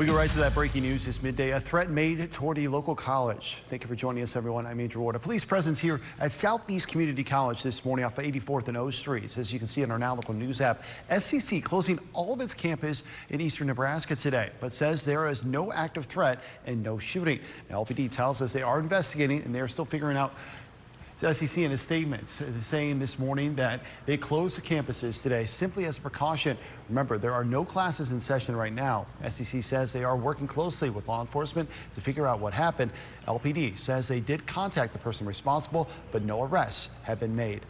We go right to that breaking news this midday. A threat made toward a local college. Thank you for joining us, everyone. I'm Andrew Ward. A police presence here at Southeast Community College this morning off of 84th and O Streets. As you can see in our Now Local News app, SCC closing all of its campus in eastern Nebraska today, but says there is no active threat and no shooting. Now, LPD tells us they are investigating and they're still figuring out. SEC in a statement saying this morning that they closed the campuses today simply as a precaution. Remember, there are no classes in session right now. SEC says they are working closely with law enforcement to figure out what happened. LPD says they did contact the person responsible, but no arrests have been made.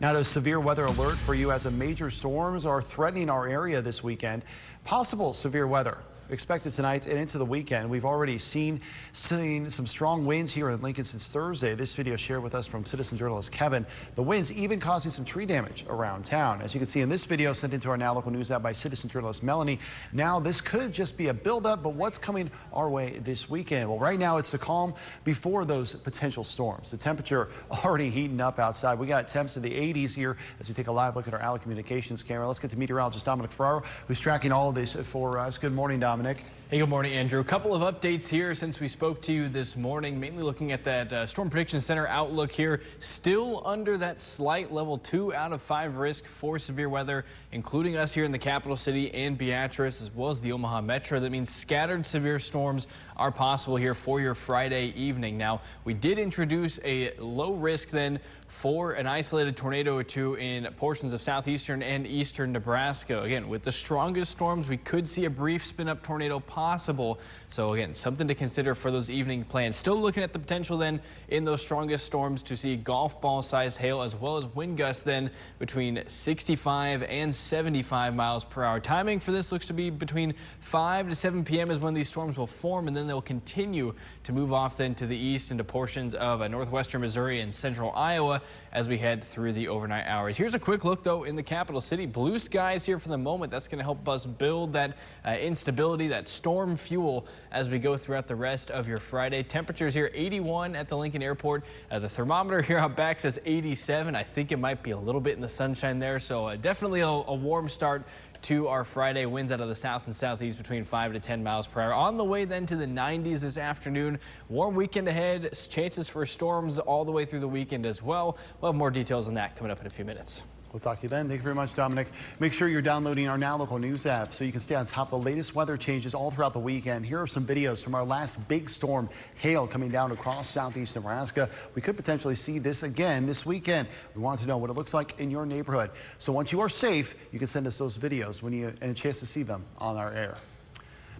Now to severe weather alert for you as major storms are threatening our area this weekend. Possible severe weather expected tonight and into the weekend. We've already seen some strong winds here in Lincoln since Thursday. This video shared with us from citizen journalist Kevin. The winds even causing some tree damage around town. As you can see in this video sent into our Now Local News app by citizen journalist Melanie. Now this could just be a buildup, but what's coming our way this weekend? Well, right now it's the calm before those potential storms. The temperature already heating up outside. We got temps in the 80s here as we take a live look at our Allen Communications camera. Let's get to meteorologist Dominic Ferraro, who's tracking all of this for us. Good morning, Dominic. Hey, good morning, Andrew. A couple of updates here since we spoke to you this morning, mainly looking at that Storm Prediction Center outlook here. Still under that slight level 2 out of 5 risk for severe weather, including us here in the capital city and Beatrice, as well as the Omaha Metro. That means scattered severe storms are possible here for your Friday evening. Now, we did introduce a low risk then for an isolated tornado or two in portions of southeastern and eastern Nebraska. Again, with the strongest storms, we could see a brief spin-up tornado possible. So again, something to consider for those evening plans. Still looking at the potential then in those strongest storms to see golf ball size hail as well as wind gusts then between 65 and 75 miles per hour. Timing for this looks to be between 5 to 7 p.m. is when these storms will form, and then they'll continue to move off then to the east into portions of northwestern Missouri and central Iowa as we head through the overnight hours. Here's a quick look though in the capital city. Blue skies here for the moment. That's going to help us build that instability, that storm fuel as we go throughout the rest of your Friday. Temperatures here 81 at the Lincoln Airport. The thermometer here out back says 87. I think it might be a little bit in the sunshine there. So definitely a warm start to our Friday. Winds out of the south and southeast between 5 to 10 miles per hour. On the way then to the 90s this afternoon. Warm weekend ahead. Chances for storms all the way through the weekend as well. We'll have more details on that coming up in a few minutes. We'll talk to you then. Thank you very much, Dominic. Make sure you're downloading our Now Local News app so you can stay on top of the latest weather changes all throughout the weekend. Here are some videos from our last big storm, hail coming down across southeast Nebraska. We could potentially see this again this weekend. We want to know what it looks like in your neighborhood. So once you are safe, you can send us those videos when you have a chance to see them on our air.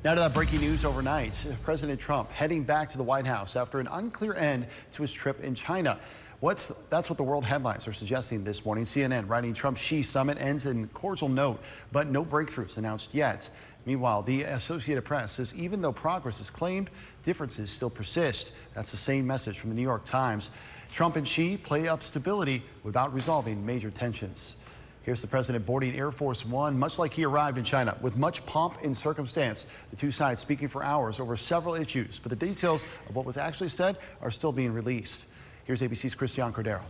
Now to that breaking news overnight. President Trump heading back to the White House after an unclear end to his trip in China. That's what the world headlines are suggesting this morning. CNN writing Trump-Xi summit ends in cordial note, but no breakthroughs announced yet. Meanwhile, the Associated Press says even though progress is claimed, differences still persist. That's the same message from the New York Times. Trump and Xi play up stability without resolving major tensions. Here's the president boarding Air Force One, much like he arrived in China, with much pomp and circumstance. The two sides speaking for hours over several issues, but the details of what was actually said are still being released. Here's ABC's Christian Cordero.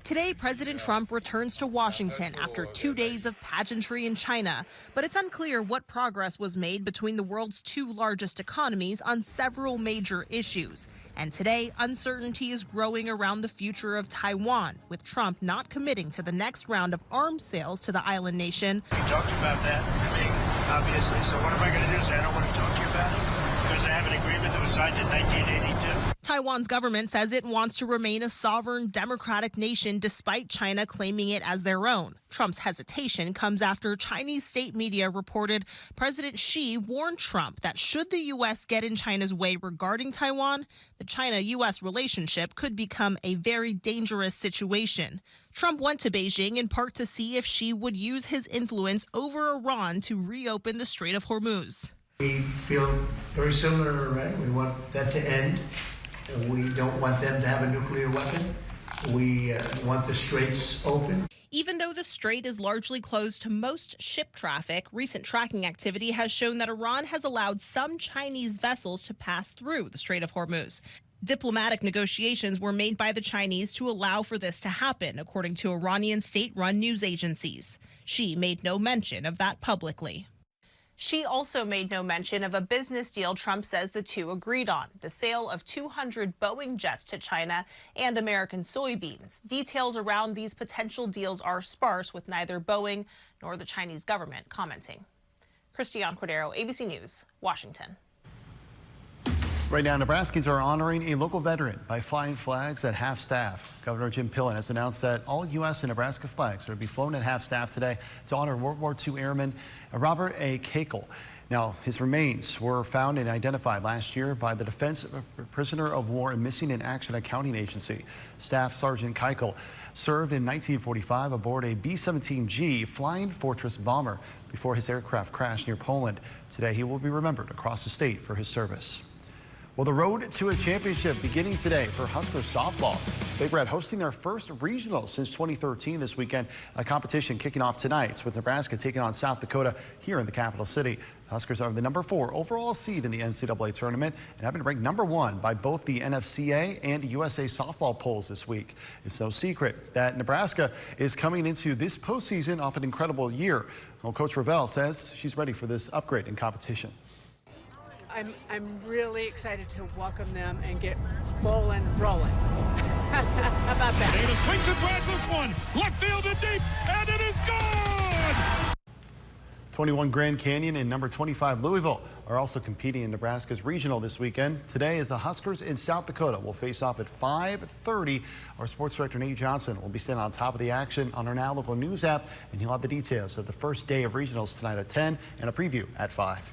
Today, President Trump returns to Washington after 2 days of pageantry in China. But it's unclear what progress was made between the world's two largest economies on several major issues. And today, uncertainty is growing around the future of Taiwan, with Trump not committing to the next round of arms sales to the island nation. We talked about that to me, obviously. So what am I going to do? Say I don't want to talk to you about it? Because I have an agreement that was signed in 1982. Taiwan's government says it wants to remain a sovereign, democratic nation despite China claiming it as their own. Trump's hesitation comes after Chinese state media reported President Xi warned Trump that should the U.S. get in China's way regarding Taiwan, the China-U.S. relationship could become a very dangerous situation. Trump went to Beijing in part to see if Xi would use his influence over Iran to reopen the Strait of Hormuz. We feel very similar, right? We want that to end. We don't want them to have a nuclear weapon. We want the straits open. Even though the strait is largely closed to most ship traffic, recent tracking activity has shown that Iran has allowed some Chinese vessels to pass through the Strait of Hormuz. Diplomatic negotiations were made by the Chinese to allow for this to happen, according to Iranian state-run news agencies. Xi made no mention of that publicly. She also made no mention of a business deal Trump says the two agreed on, the sale of 200 Boeing jets to China and American soybeans. Details around these potential deals are sparse, with neither Boeing nor the Chinese government commenting. Christiane Cordero, ABC News, Washington. Right now, Nebraskans are honoring a local veteran by flying flags at half-staff. Governor Jim Pillen has announced that all U.S. and Nebraska flags are to be flown at half-staff today to honor World War II airman Robert A. Kakel. Now, his remains were found and identified last year by the Defense Prisoner of War and Missing in Action Accounting Agency. Staff Sergeant Kakel served in 1945 aboard a B-17G Flying Fortress bomber before his aircraft crashed near Poland. Today, he will be remembered across the state for his service. Well, the road to a championship beginning today for Husker softball. Big Red hosting their first regional since 2013 this weekend. A competition kicking off tonight with Nebraska taking on South Dakota here in the capital city. The Huskers are the #4 overall seed in the NCAA tournament and have been ranked #1 by both the NFCA and USA softball polls this week. It's no secret that Nebraska is coming into this postseason off an incredible year. Well, Coach Ravel says she's ready for this upgrade in competition. I'm really excited to welcome them and get bowling rolling. How about that? Davis swings and drives this one. Left field and deep, and it is gone! 21 Grand Canyon and #25 Louisville are also competing in Nebraska's regional this weekend. Today, as the Huskers in South Dakota will face off at 5:30. Our sports director Nate Johnson will be standing on top of the action on our Now Local News app, and he'll have the details of the first day of regionals tonight at 10 and a preview at 5.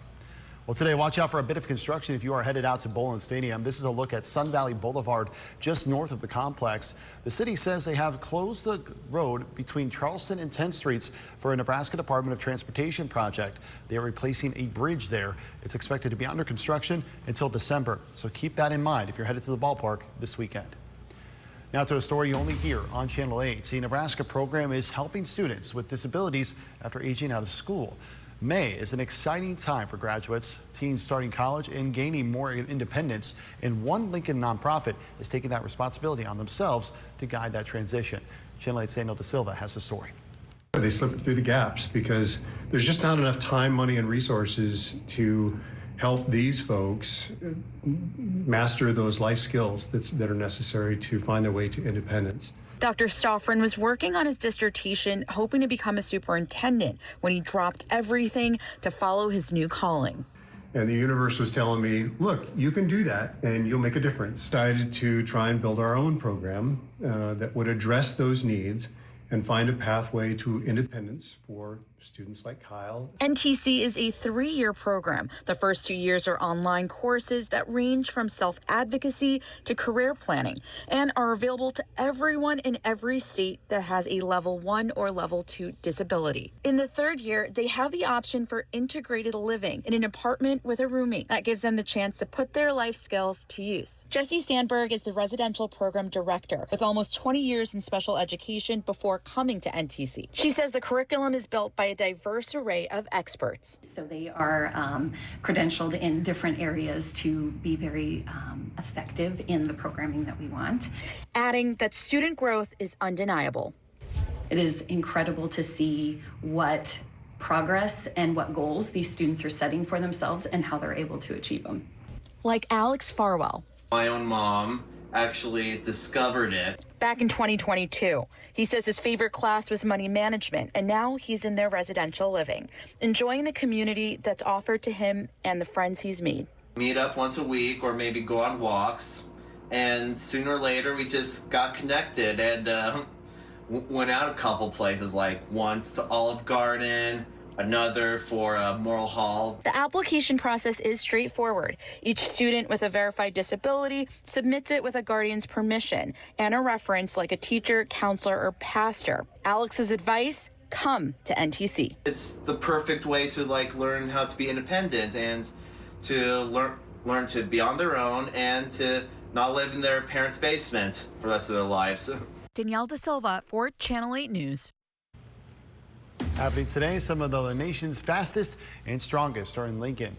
Well, today, watch out for a bit of construction if you are headed out to Bowlin Stadium. This is a look at Sun Valley Boulevard, just north of the complex. The city says they have closed the road between Charleston and 10th Streets for a Nebraska Department of Transportation project. They are replacing a bridge there. It's expected to be under construction until December, so keep that in mind if you're headed to the ballpark this weekend. Now to a story you only hear on Channel 8. The Nebraska program is helping students with disabilities after aging out of school. May is an exciting time for graduates, teens starting college and gaining more independence, and one Lincoln nonprofit is taking that responsibility on themselves to guide that transition. Channel 8's Daniel Da Silva has the story. They slip through the gaps because there's just not enough time, money, and resources to help these folks master those life skills that are necessary to find their way to independence. Dr. Stoffren was working on his dissertation, hoping to become a superintendent when he dropped everything to follow his new calling. And the universe was telling me, look, you can do that and you'll make a difference. Decided to try and build our own program that would address those needs and find a pathway to independence for students like Kyle. NTC is a 3-year program. The first 2 years are online courses that range from self-advocacy to career planning and are available to everyone in every state that has a level 1 or level 2 disability. In the 3rd year, they have the option for integrated living in an apartment with a roommate. That gives them the chance to put their life skills to use. Jessie Sandberg is the residential program director with almost 20 years in special education before coming to NTC. She says the curriculum is built by a diverse array of experts. So they are credentialed in different areas to be very effective in the programming that we want. Adding that student growth is undeniable. It is incredible to see what progress and what goals these students are setting for themselves and how they're able to achieve them. Like Alex Farwell. My own mom actually discovered it. Back in 2022, he says his favorite class was money management, and now he's in their residential living, enjoying the community that's offered to him and the friends he's made. Meet up once a week or maybe go on walks, and sooner or later we just got connected and went out a couple places, like once to Olive Garden, another for Moral Hall. The application process is straightforward. Each student with a verified disability submits it with a guardian's permission and a reference like a teacher, counselor, or pastor. Alex's advice: come to NTC. It's the perfect way to learn how to be independent and to learn to be on their own and to not live in their parents' basement for the rest of their lives. Danielle Da Silva for Channel 8 News. Happening today, some of the nation's fastest and strongest are in Lincoln.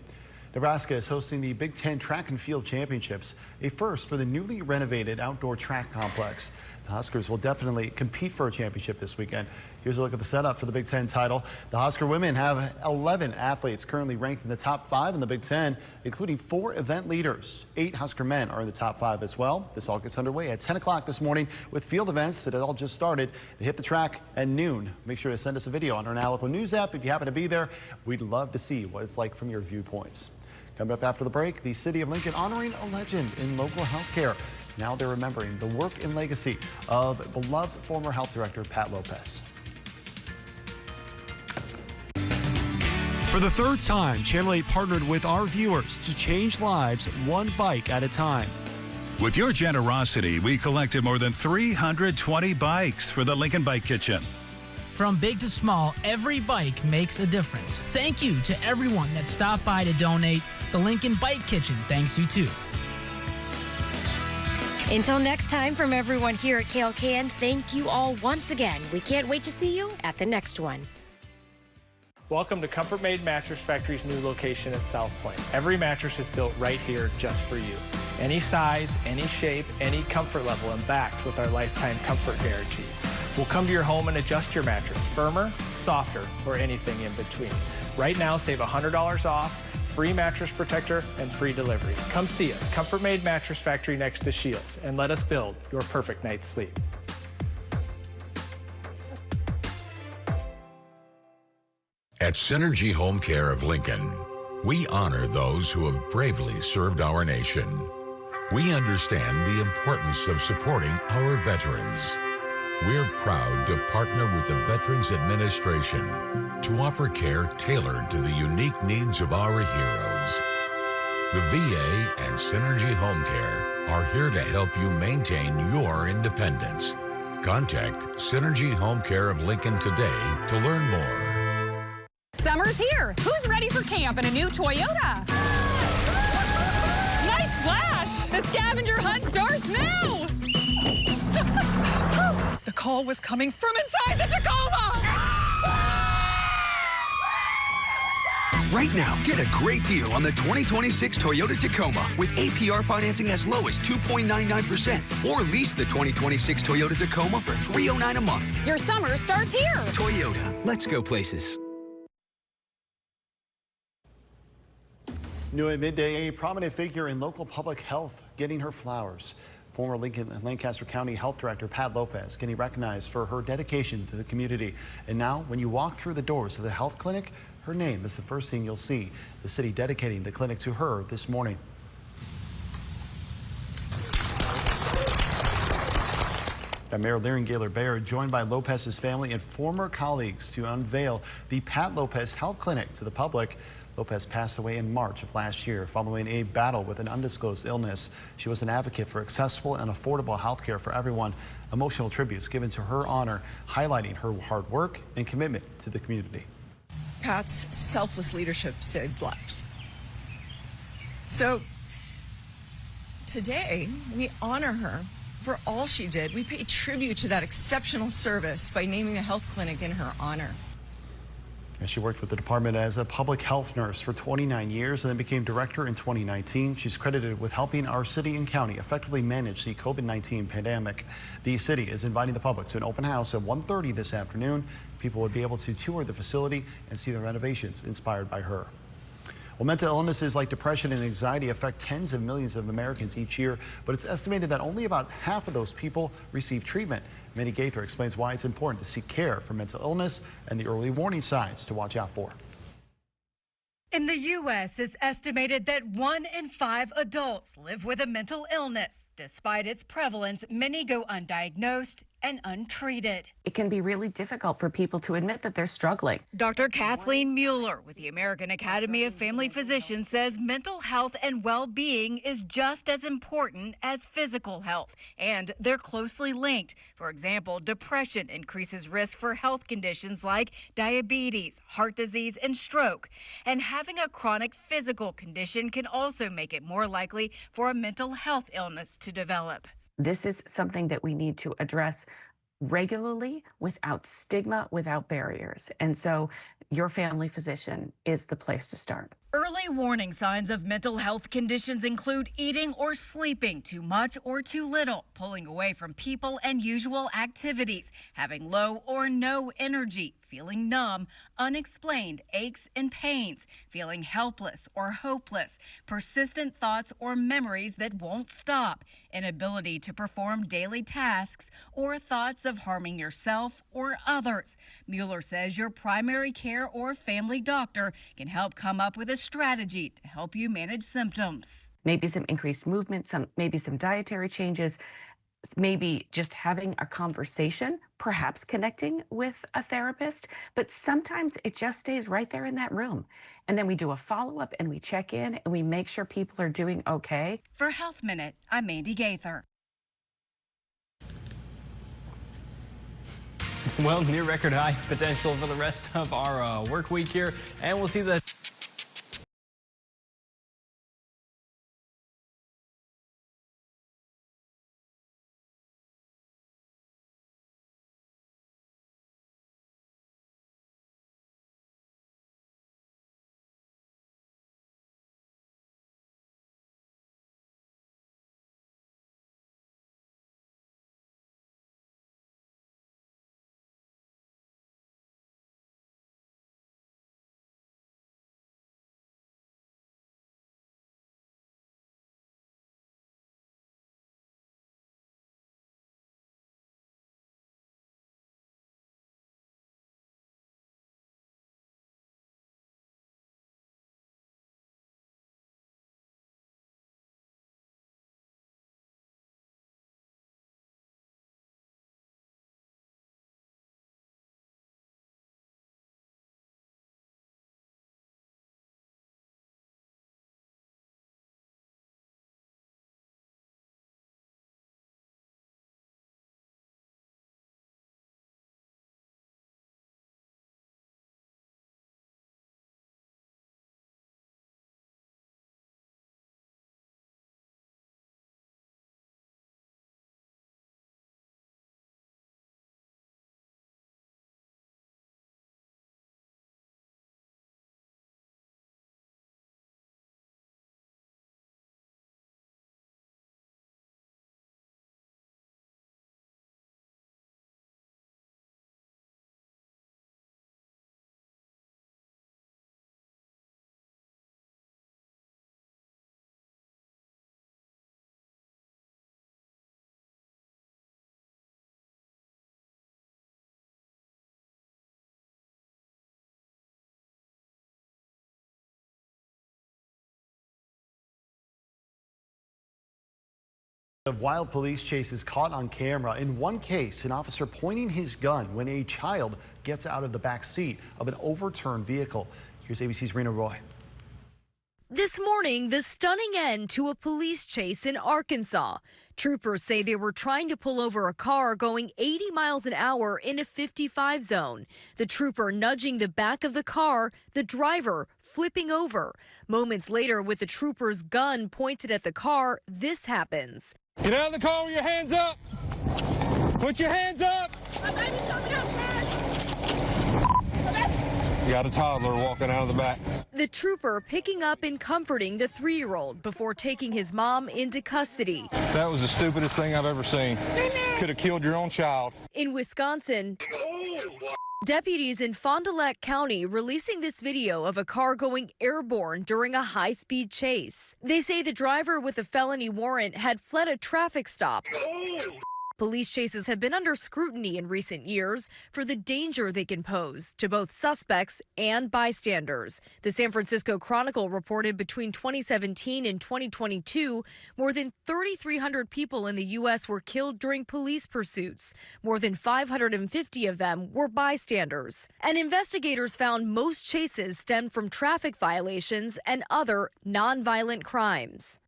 Nebraska is hosting the Big Ten Track and Field Championships, a first for the newly renovated outdoor track complex. The Huskers will definitely compete for a championship this weekend. Here's a look at the setup for the Big Ten title. The Husker women have 11 athletes currently ranked in the top 5 in the Big Ten, including 4 event leaders. 8 Husker men are in the top 5 as well. This all gets underway at 10 o'clock this morning with field events that had all just started. They hit the track at noon. Make sure to send us a video on our Now Local News app if you happen to be there. We'd love to see what it's like from your viewpoints. Coming up after the break, the city of Lincoln honoring a legend in local health care. Now they're remembering the work and legacy of beloved former health director Pat Lopez. For the 3rd time, Channel 8 partnered with our viewers to change lives one bike at a time. With your generosity, we collected more than 320 bikes for the Lincoln Bike Kitchen. From big to small, every bike makes a difference. Thank you to everyone that stopped by to donate. The Lincoln Bike Kitchen thanks you too. Until next time, from everyone here at KLKN, thank you all once again. We can't wait to see you at the next one. Welcome to Comfort Made Mattress Factory's new location at South Point. Every mattress is built right here just for you. Any size, any shape, any comfort level, and backed with our lifetime comfort guarantee. We'll come to your home and adjust your mattress, firmer, softer, or anything in between. Right now, save $100 off, free mattress protector, and free delivery. Come see us, Comfort Made Mattress Factory next to Shields, and let us build your perfect night's sleep. At Synergy Home Care of Lincoln, we honor those who have bravely served our nation. We understand the importance of supporting our veterans. We're proud to partner with the Veterans Administration to offer care tailored to the unique needs of our heroes. The VA and Synergy Home Care are here to help you maintain your independence. Contact Synergy Home Care of Lincoln today to learn more. Summer's here. Who's ready for camp in a new Toyota? Nice splash! The scavenger hunt starts now! The call was coming from inside the Tacoma! Right now, get a great deal on the 2026 Toyota Tacoma with APR financing as low as 2.99%. Or lease the 2026 Toyota Tacoma for $309 a month. Your summer starts here. Toyota, let's go places. New at midday, a prominent figure in local public health getting her flowers. Former Lincoln and Lancaster County Health Director Pat Lopez getting recognized for her dedication to the community. And now, when you walk through the doors of the health clinic, her name is the first thing you'll see. The city dedicating the clinic to her this morning. Mayor Lyrin Gaylor-Baird joined by Lopez's family and former colleagues to unveil the Pat Lopez Health Clinic to the public. Lopez passed away in March of last year following a battle with an undisclosed illness. She was an advocate for accessible and affordable health care for everyone. Emotional tributes given to her honor, highlighting her hard work and commitment to the community. Pat's selfless leadership saved lives. So today we honor her for all she did. We pay tribute to that exceptional service by naming the health clinic in her honor. She worked with the department as a public health nurse for 29 years and then became director in 2019. She's credited with helping our city and county effectively manage the COVID-19 pandemic. The city is inviting the public to an open house at 1:30 this afternoon. People would be able to tour the facility and see the renovations inspired by her. Well, mental illnesses like depression and anxiety affect tens of millions of Americans each year, but it's estimated that only about half of those people receive treatment. Manny Gaither explains why it's important to seek care for mental illness and the early warning signs to watch out for. In the U.S., it's estimated that 1 in 5 adults live with a mental illness. Despite its prevalence, many go undiagnosed and untreated. It can be really difficult for people to admit that they're struggling. Dr. Kathleen Mueller with the American Academy of Family Physicians says mental health and well-being is just as important as physical health, and they're closely linked. For example, depression increases risk for health conditions like diabetes, heart disease, and stroke. And having a chronic physical condition can also make it more likely for a mental health illness to develop. This is something that we need to address regularly without stigma, without barriers. And so your family physician is the place to start. Early warning signs of mental health conditions include eating or sleeping too much or too little, pulling away from people and usual activities, having low or no energy, feeling numb, unexplained aches and pains, feeling helpless or hopeless, persistent thoughts or memories that won't stop, inability to perform daily tasks, or thoughts of harming yourself or others. Mueller says your primary care or family doctor can help come up with a strategy to help you manage symptoms. Maybe some increased movement, maybe some dietary changes, maybe just having a conversation, perhaps connecting with a therapist, but sometimes it just stays right there in that room. And then we do a follow-up and we check in and we make sure people are doing okay. For Health Minute, I'm Mandy Gaither. Well, near record high potential for the rest of our work week here, and we'll see the of wild police chases caught on camera. In one case, an officer pointing his gun when a child gets out of the back seat of an overturned vehicle. Here's ABC's Rena Roy. This morning, the stunning end to a police chase in Arkansas. Troopers say they were trying to pull over a car going 80 miles an hour in a 55 zone. The trooper nudging the back of the car, the driver flipping over. Moments later, with the trooper's gun pointed at the car, this happens. Get out of the car with your hands up. Put your hands up. You got a toddler walking out of the back. The trooper picking up and comforting the 3-year-old before taking his mom into custody. That was the stupidest thing I've ever seen. Could have killed your own child. In Wisconsin, deputies in Fond du Lac County releasing this video of a car going airborne during a high-speed chase. They say the driver with a felony warrant had fled a traffic stop. Police chases have been under scrutiny in recent years for the danger they can pose to both suspects and bystanders. The San Francisco Chronicle reported between 2017 and 2022, more than 3,300 people in the U.S. were killed during police pursuits. More than 550 of them were bystanders. And investigators found most chases stemmed from traffic violations and other nonviolent crimes.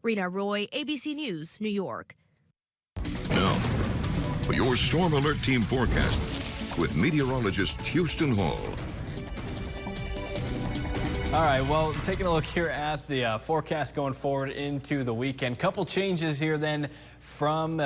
Rena Roy, ABC News, New York. Now, for your Storm Alert Team forecast with meteorologist Houston Hall. All right, well, taking a look here at the forecast going forward into the weekend. Couple changes here then from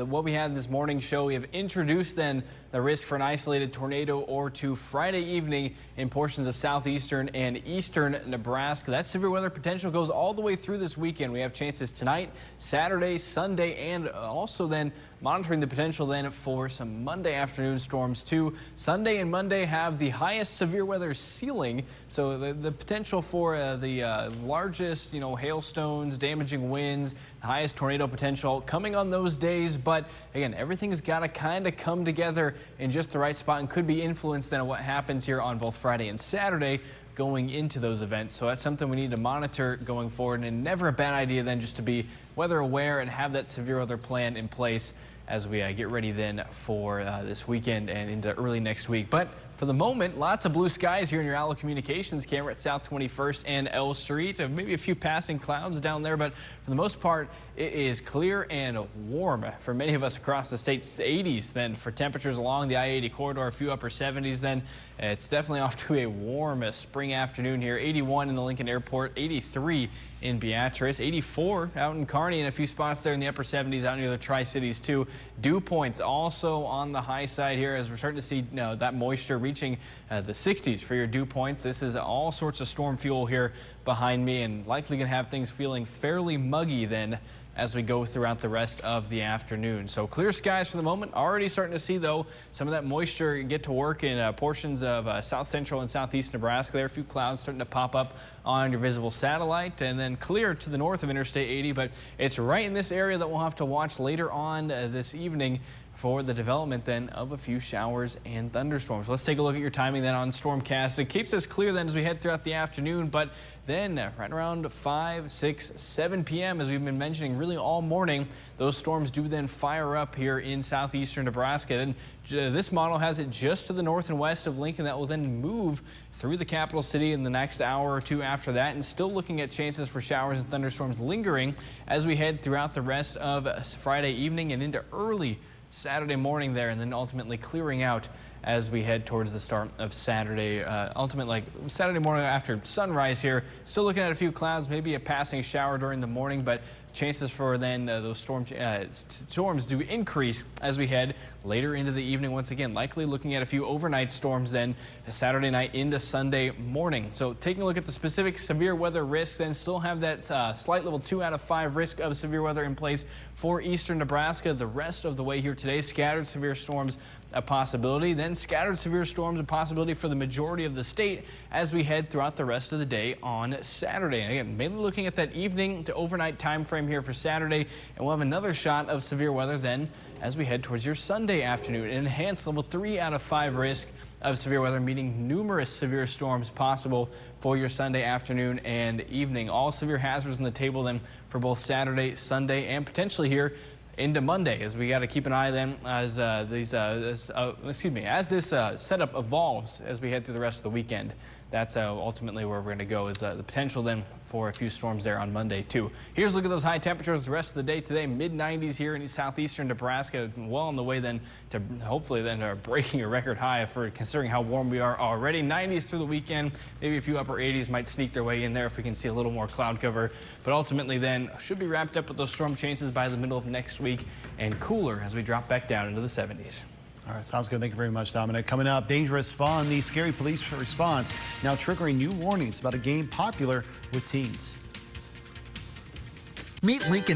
what we had this morning show. We have introduced then the risk for an isolated tornado or two Friday evening in portions of southeastern and eastern Nebraska. That severe weather potential goes all the way through this weekend. We have chances tonight, Saturday, Sunday, and also then monitoring the potential then for some Monday afternoon storms too. Sunday and Monday have the highest severe weather ceiling, so the potential for the largest, hailstones, damaging winds, the highest tornado potential coming on those days. But again, everything's got to kind of come together in just the right spot and could be influenced then on what happens here on both Friday and Saturday going into those events. So that's something we need to monitor going forward, and never a bad idea then just to be weather aware and have that severe weather plan in place as we get ready then for this weekend and into early next week. But for the moment, lots of blue skies here in your Outlook Communications camera at South 21st and L Street. Maybe a few passing clouds down there, but for the most part, it is clear and warm for many of us across the state's 80s. Then for temperatures along the I-80 corridor, a few upper 70s. Then it's definitely off to a warm spring afternoon here. 81 in the Lincoln Airport, 83 in Beatrice, 84 out in Kearney, and a few spots there in the upper 70s out near the Tri-Cities too. Dew points also on the high side here as we're starting to see that moisture reaching the 60s for your dew points. This is all sorts of storm fuel here behind me, and likely going to have things feeling fairly muggy then as we go throughout the rest of the afternoon. So clear skies for the moment. Already starting to see, though, some of that moisture get to work in portions of south central and southeast Nebraska. There are a few clouds starting to pop up on your visible satellite, and then clear to the north of Interstate 80. But it's right in this area that we'll have to watch later on this evening for the development then of a few showers and thunderstorms. Let's take a look at your timing then on Stormcast. It keeps us clear then as we head throughout the afternoon, but then right around 5, 6, 7 p.m. as we've been mentioning really all morning, those storms do then fire up here in southeastern Nebraska. And this model has it just to the north and west of Lincoln that will then move through the capital city in the next hour or two after that, and still looking at chances for showers and thunderstorms lingering as we head throughout the rest of Friday evening and into early Saturday morning there, and then ultimately clearing out as we head towards the start of Saturday. Ultimately, Saturday morning after sunrise here, still looking at a few clouds, maybe a passing shower during the morning, but chances for then those storms do increase as we head later into the evening. Once again, likely looking at a few overnight storms then Saturday night into Sunday morning. So taking a look at the specific severe weather risks, then still have that slight level 2 out of 5 risk of severe weather in place for eastern Nebraska. The rest of the way here today, scattered severe storms a possibility, then scattered severe storms a possibility for the majority of the state as we head throughout the rest of the day on Saturday. And again, mainly looking at that evening to overnight time frame here for Saturday, and we'll have another shot of severe weather then as we head towards your Sunday afternoon. An enhanced level 3 out of 5 risk of severe weather, meaning numerous severe storms possible for your Sunday afternoon and evening. All severe hazards on the table then for both Saturday, Sunday, and potentially here into Monday, as we got to keep an eye then as this setup evolves as we head through the rest of the weekend. That's ultimately where we're going to go, is the potential then for a few storms there on Monday too. Here's a look at those high temperatures the rest of the day today. Mid-90s here in southeastern Nebraska, well on the way then to hopefully then breaking a record high for considering how warm we are already. 90s through the weekend, maybe a few upper 80s might sneak their way in there if we can see a little more cloud cover. But ultimately then should be wrapped up with those storm chances by the middle of next week, and cooler as we drop back down into the 70s. All right, sounds good. Thank you very much, Dominic. Coming up, dangerous fun. The scary police response now triggering new warnings about a game popular with teens. Meet Lincoln.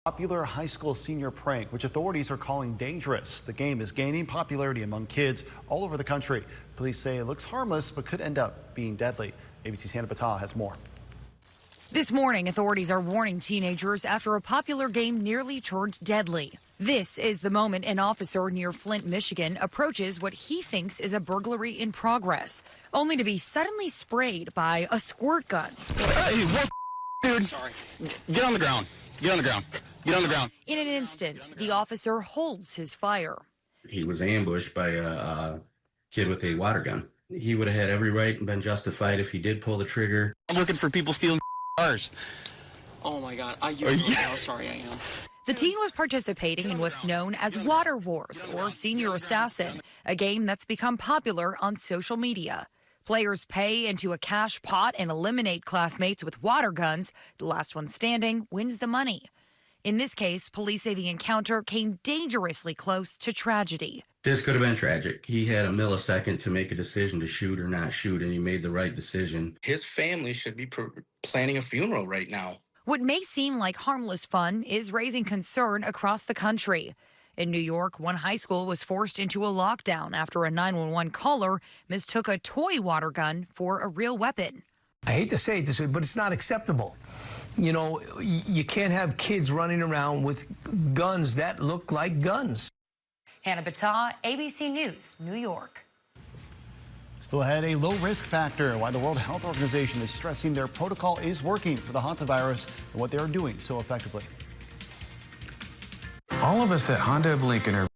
Popular high school senior prank, which authorities are calling dangerous. The game is gaining popularity among kids all over the country. Police say it looks harmless, but could end up being deadly. ABC's Hannah Battah has more. This morning, authorities are warning teenagers after a popular game nearly turned deadly. This is the moment an officer near Flint, Michigan, approaches what he thinks is a burglary in progress, only to be suddenly sprayed by a squirt gun. Hey, what, dude? Sorry. Get on the ground. Get on the ground. Get on the ground. In an instant, the officer holds his fire. He was ambushed by a kid with a water gun. He would have had every right and been justified if he did pull the trigger. I'm looking for people stealing cars. Oh my God, sorry I am. The teen was participating in what's known as Water Wars, or Senior Assassin, a game that's become popular on social media. Players pay into a cash pot and eliminate classmates with water guns. The last one standing wins the money. In this case, police say the encounter came dangerously close to tragedy. This could have been tragic. He had a millisecond to make a decision to shoot or not shoot, and he made the right decision. His family should be planning a funeral right now. What may seem like harmless fun is raising concern across the country. In New York, one high school was forced into a lockdown after a 911 caller mistook a toy water gun for a real weapon. I hate to say it this way, but it's not acceptable. You know, you can't have kids running around with guns that look like guns. Hannah Battah, ABC News, New York. Still ahead, a low risk factor. Why the World Health Organization is stressing their protocol is working for the hantavirus and what they are doing so effectively. All of us at Honda of Lincoln are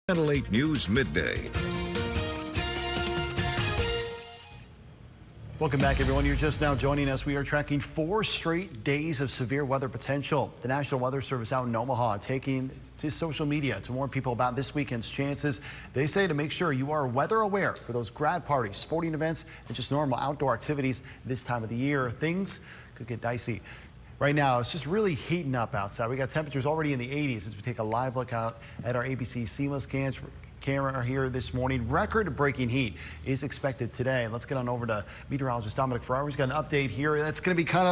Channel 8 News Midday. Welcome back, everyone. You're just now joining us. We are tracking 4 straight days of severe weather potential. The National Weather Service out in Omaha taking to social media to warn people about this weekend's chances. They say to make sure you are weather aware for those grad parties, sporting events, and just normal outdoor activities this time of the year. Things could get dicey. Right now, it's just really heating up outside. We got temperatures already in the 80s as we take a live look out at our ABC Seamless camera here this morning. Record-breaking heat is expected today. Let's get on over to meteorologist Dominic Ferraro. He's got an update here. That's going to be kind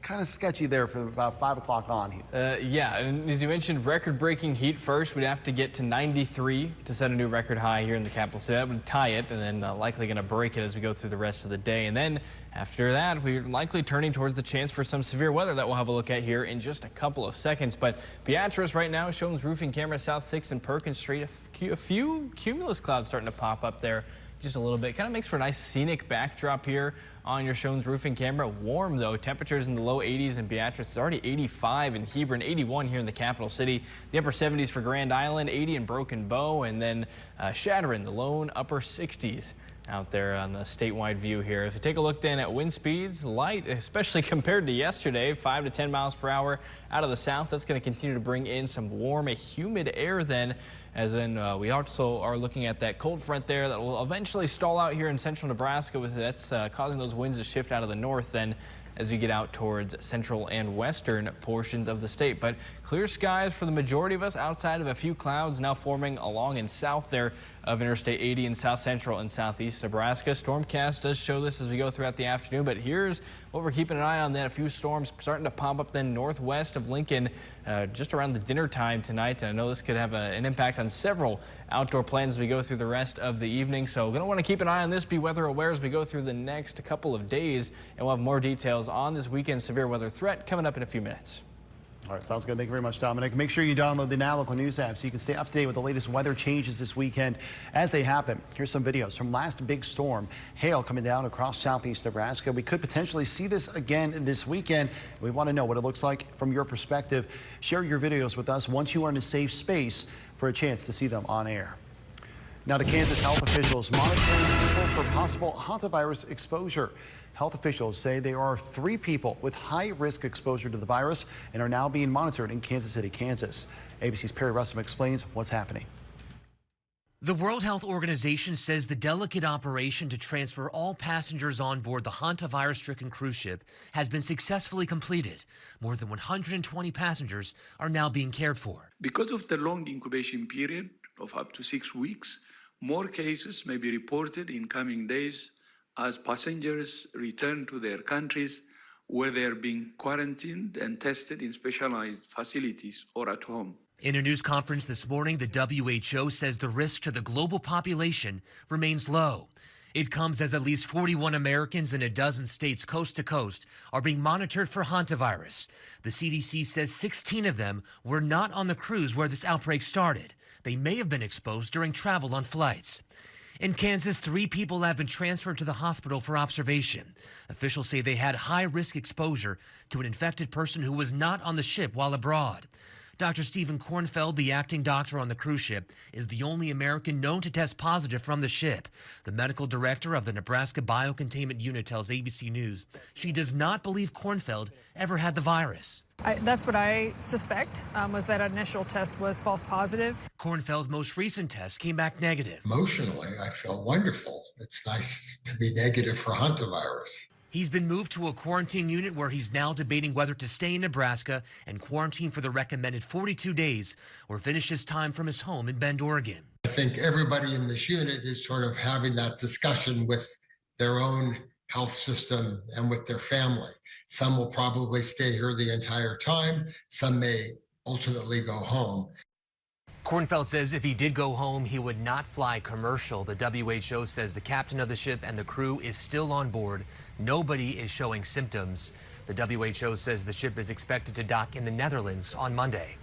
kind of sketchy there for about 5 o'clock on here. Yeah, and as you mentioned, record-breaking heat first. We'd have to get to 93 to set a new record high here in the capital city. That would tie it, and then likely going to break it as we go through the rest of the day. And then after that, we're likely turning towards the chance for some severe weather that we'll have a look at here in just a couple of seconds. But Beatrice right now shows roofing camera South 6th and Perkins Street. A few cumulus clouds starting to pop up there. Just a little bit. Kind of makes for a nice scenic backdrop here on your Shones roofing camera. Warm though. Temperatures in the low 80s in Beatrice. It's already 85 in Hebron, 81 here in the capital city. The upper 70s for Grand Island, 80 in Broken Bow, and then Shadron, the lone upper 60s out there on the statewide view here. If you take a look then at wind speeds, light, especially compared to yesterday, 5 to 10 miles per hour out of the south. That's going to continue to bring in some warm, humid air then. As then we also are looking at that cold front there that will eventually stall out here in central Nebraska. That's causing those winds to shift out of the north then as you get out towards central and western portions of the state. But clear skies for the majority of us outside of a few clouds now forming along and south there of Interstate 80 in south central and southeast Nebraska. Stormcast does show this as we go throughout the afternoon, but here's what we're keeping an eye on then. A few storms starting to pop up then northwest of Lincoln just around the dinner time tonight. And I know this could have an impact on several outdoor plans as we go through the rest of the evening. So we're going to want to keep an eye on this, be weather aware as we go through the next couple of days. And we'll have more details on this weekend's severe weather threat coming up in a few minutes. All right, sounds good. Thank you very much, Dominic. Make sure you download the Now Local News app so you can stay up to date with the latest weather changes this weekend as they happen. Here's some videos from last big storm. Hail coming down across southeast Nebraska. We could potentially see this again this weekend. We want to know what it looks like from your perspective. Share your videos with us once you are in a safe space for a chance to see them on air. Now to Kansas health officials monitoring people for possible hantavirus exposure. Health officials say there are 3 people with high-risk exposure to the virus and are now being monitored in Kansas City, Kansas. ABC's Perry Russell explains what's happening. The World Health Organization says the delicate operation to transfer all passengers on board the hantavirus-stricken cruise ship has been successfully completed. More than 120 passengers are now being cared for. Because of the long incubation period of up to 6 weeks, more cases may be reported in coming days as passengers return to their countries where they are being quarantined and tested in specialized facilities or at home. In a news conference this morning, the WHO says the risk to the global population remains low. It comes as at least 41 Americans in a dozen states coast to coast are being monitored for hantavirus. The CDC says 16 of them were not on the cruise where this outbreak started. They may have been exposed during travel on flights. In Kansas, 3 people have been transferred to the hospital for observation. Officials say they had high-risk exposure to an infected person who was not on the ship while abroad. Dr. Stephen Kornfeld, the acting doctor on the cruise ship, is the only American known to test positive from the ship. The medical director of the Nebraska Biocontainment Unit tells ABC News she does not believe Kornfeld ever had the virus. That's what I suspect, was that initial test was false positive. Kornfeld's most recent test came back negative. Emotionally, I feel wonderful. It's nice to be negative for hantavirus. He's been moved to a quarantine unit where he's now debating whether to stay in Nebraska and quarantine for the recommended 42 days or finish his time from his home in Bend, Oregon. I think everybody in this unit is sort of having that discussion with their own health system and with their family. Some will probably stay here the entire time. Some may ultimately go home. Kornfeld says if he did go home, he would not fly commercial. The WHO says the captain of the ship and the crew is still on board. Nobody is showing symptoms. The WHO says the ship is expected to dock in the Netherlands on Monday.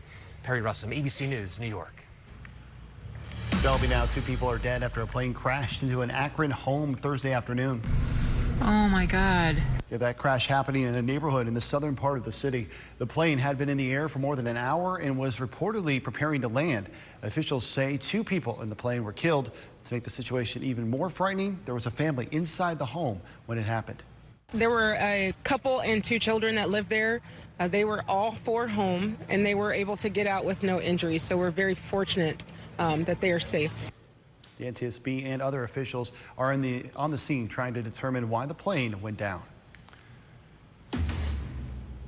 Perry Russell, ABC News, New York. Bellevue now, 2 people are dead after a plane crashed into an Akron home Thursday afternoon. Oh my God. Yeah, that crash happening in a neighborhood in the southern part of the city. The plane had been in the air for more than an hour and was reportedly preparing to land. Officials say 2 people in the plane were killed. To make the situation even more frightening, there was a family inside the home when it happened. There were a couple and 2 children that lived there. They were all 4 home and they were able to get out with no injuries. So we're very fortunate that they are safe. The NTSB and other officials are on the scene trying to determine why the plane went down.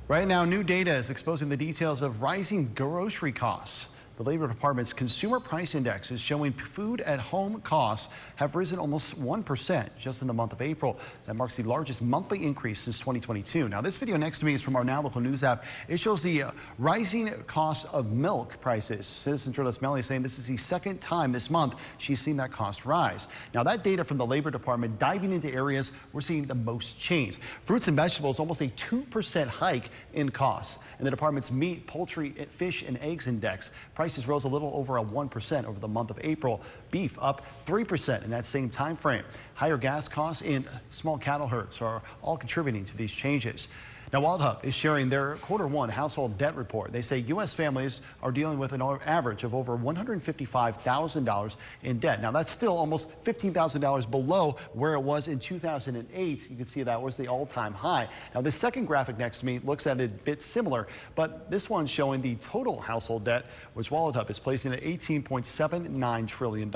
Right now, new data is exposing the details of rising grocery costs. The Labor Department's Consumer Price Index is showing food at home costs have risen almost 1% just in the month of April. That marks the largest monthly increase since 2022. Now, this video next to me is from our Now Local News app. It shows the rising cost of milk prices. Citizen journalist Melanie saying this is the second time this month she's seen that cost rise. Now, that data from the Labor Department diving into areas we're seeing the most change. Fruits and vegetables, almost a 2% hike in costs. And the department's meat, poultry, fish, and eggs index prices rose a little over 1% over the month of April. Beef up 3% in that same time frame. Higher gas costs and small cattle herds are all contributing to these changes. Now, WildHub is sharing their Q1 household debt report. They say U.S. families are dealing with an average of over $155,000 in debt. Now, that's still almost $15,000 below where it was in 2008. You can see that was the all-time high. Now, this second graphic next to me looks at it a bit similar, but this one's showing the total household debt, which WildHub is placing at $18.79 trillion,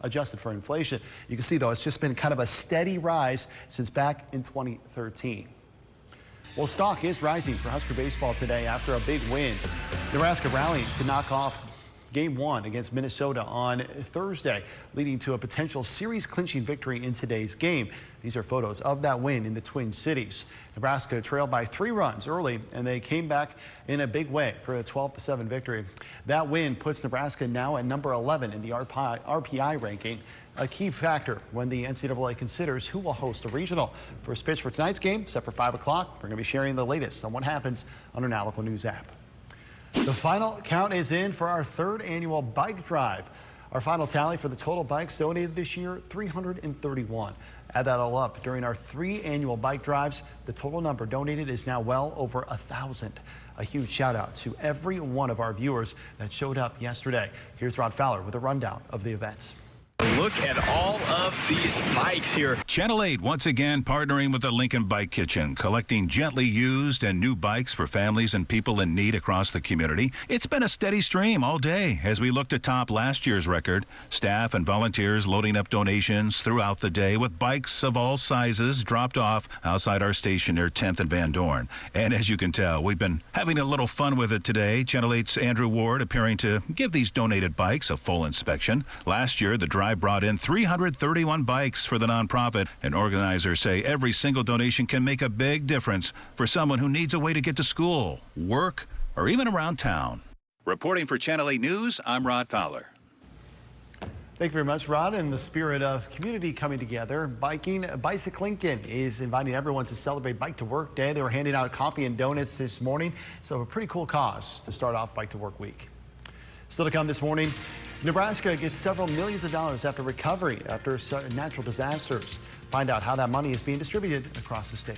adjusted for inflation. You can see, though, it's just been kind of a steady rise since back in 2013. Well, stock is rising for Husker baseball today after a big win. Nebraska rallying to knock off Game 1 against Minnesota on Thursday, leading to a potential series-clinching victory in today's game. These are photos of that win in the Twin Cities. Nebraska trailed by 3 runs early, and they came back in a big way for a 12-7 victory. That win puts Nebraska now at number 11 in the RPI ranking, a key factor when the NCAA considers who will host a regional. First pitch for tonight's game, set for 5 o'clock. We're going to be sharing the latest on what happens on our Now Local News app. The final count is in for our 3rd annual bike drive. Our final tally for the total bikes donated this year, 331. Add that all up. During our 3 annual bike drives, the total number donated is now well over 1,000. A huge shout out to every one of our viewers that showed up yesterday. Here's Rod Fowler with a rundown of the events. Look at all of these bikes here. Channel 8 once again partnering with the Lincoln Bike Kitchen, collecting gently used and new bikes for families and people in need across the community. It's been a steady stream all day as we look to top last year's record. Staff and volunteers loading up donations throughout the day with bikes of all sizes dropped off outside our station near 10th and Van Dorn. And as you can tell, we've been having a little fun with it today. Channel 8's Andrew Ward appearing to give these donated bikes a full inspection. Last year, the drive brought in 331 bikes for the nonprofit, and organizers say every single donation can make a big difference for someone who needs a way to get to school, work, or even around town. Reporting for Channel 8 News, I'm Rod Fowler. Thank you very much, Rod. In the spirit of community coming together, Bicycle Lincoln is inviting everyone to celebrate Bike to Work Day. They were handing out coffee and donuts this morning, so a pretty cool cause to start off Bike to Work Week. Still to come this morning, Nebraska gets several millions of dollars after recovery after natural disasters. Find out how that money is being distributed across the state.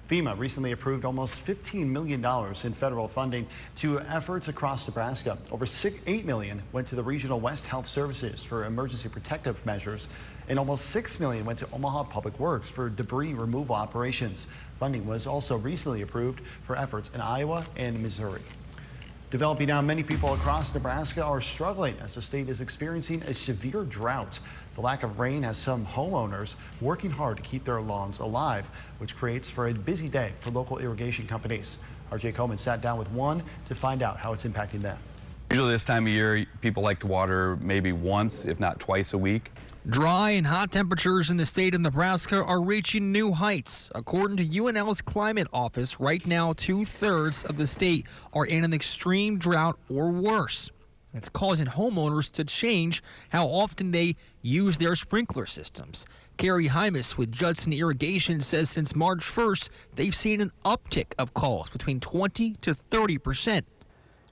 FEMA recently approved almost $15 million in federal funding to efforts across Nebraska. Over $8 million went to the Regional West Health Services for emergency protective measures, and almost $6 million went to Omaha Public Works for debris removal operations. Funding was also recently approved for efforts in Iowa and Missouri. Developing now, many people across Nebraska are struggling as the state is experiencing a severe drought. The lack of rain has some homeowners working hard to keep their lawns alive, which creates for a busy day for local irrigation companies. RJ Coleman sat down with one to find out how it's impacting them. Usually this time of year, people like to water maybe once, if not twice a week. Dry and hot temperatures in the state of Nebraska are reaching new heights. According to UNL's climate office, right now 2/3 of the state are in an extreme drought or worse. It's causing homeowners to change how often they use their sprinkler systems. Carrie Hymas with Judson Irrigation says since March 1st, they've seen an uptick of calls between 20 to 30%.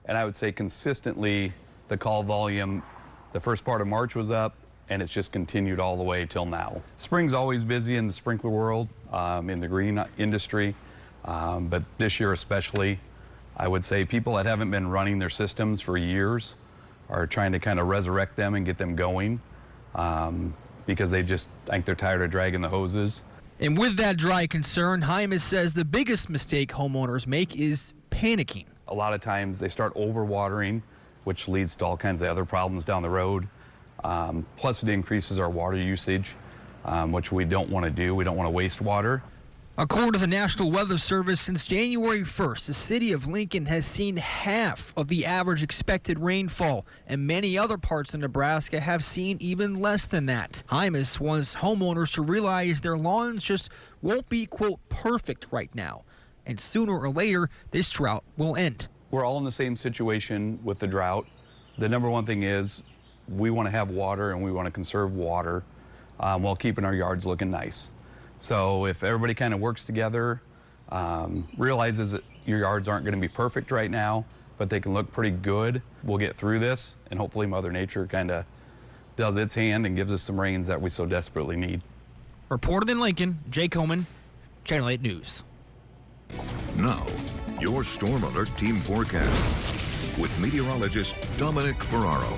And I would say consistently the call volume, the first part of March was up, and it's just continued all the way till now. Spring's always busy in the sprinkler world, in the green industry, but this year especially, I would say people that haven't been running their systems for years are trying to kind of resurrect them and get them going, because they just think they're tired of dragging the hoses. And with that dry concern, Hymas says the biggest mistake homeowners make is panicking. A lot of times they start overwatering, which leads to all kinds of other problems down the road. Plus it increases our water usage, which we don't want to do. We don't want to waste water. According to the National Weather Service, since January 1st, the city of Lincoln has seen half of the average expected rainfall, and many other parts of Nebraska have seen even less than that. Hymas wants homeowners to realize their lawns just won't be, quote, perfect right now, and sooner or later, this drought will end. We're all in the same situation with the drought. The number one thing is we want to have water and we want to conserve water while keeping our yards looking nice. So if everybody kind of works together, realizes that your yards aren't going to be perfect right now, but they can look pretty good, we'll get through this, and hopefully Mother Nature kind of does its hand and gives us some rains that we so desperately need. Reported in Lincoln, Jay Coleman, Channel 8 News. Now, your Storm Alert Team Forecast with meteorologist Dominic Ferraro.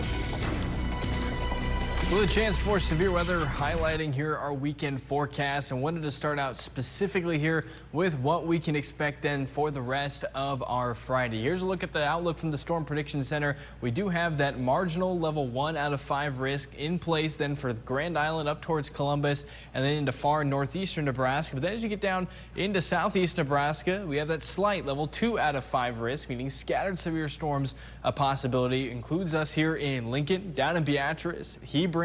With a chance for severe weather, highlighting here our weekend forecast, and wanted to start out specifically here with what we can expect then for the rest of our Friday. Here's a look at the outlook from the Storm Prediction Center. We do have that marginal level 1 out of 5 risk in place then for Grand Island up towards Columbus and then into far northeastern Nebraska. But then as you get down into southeast Nebraska, we have that slight level 2 out of 5 risk, meaning scattered severe storms a possibility. Includes us here in Lincoln, down in Beatrice, Hebron,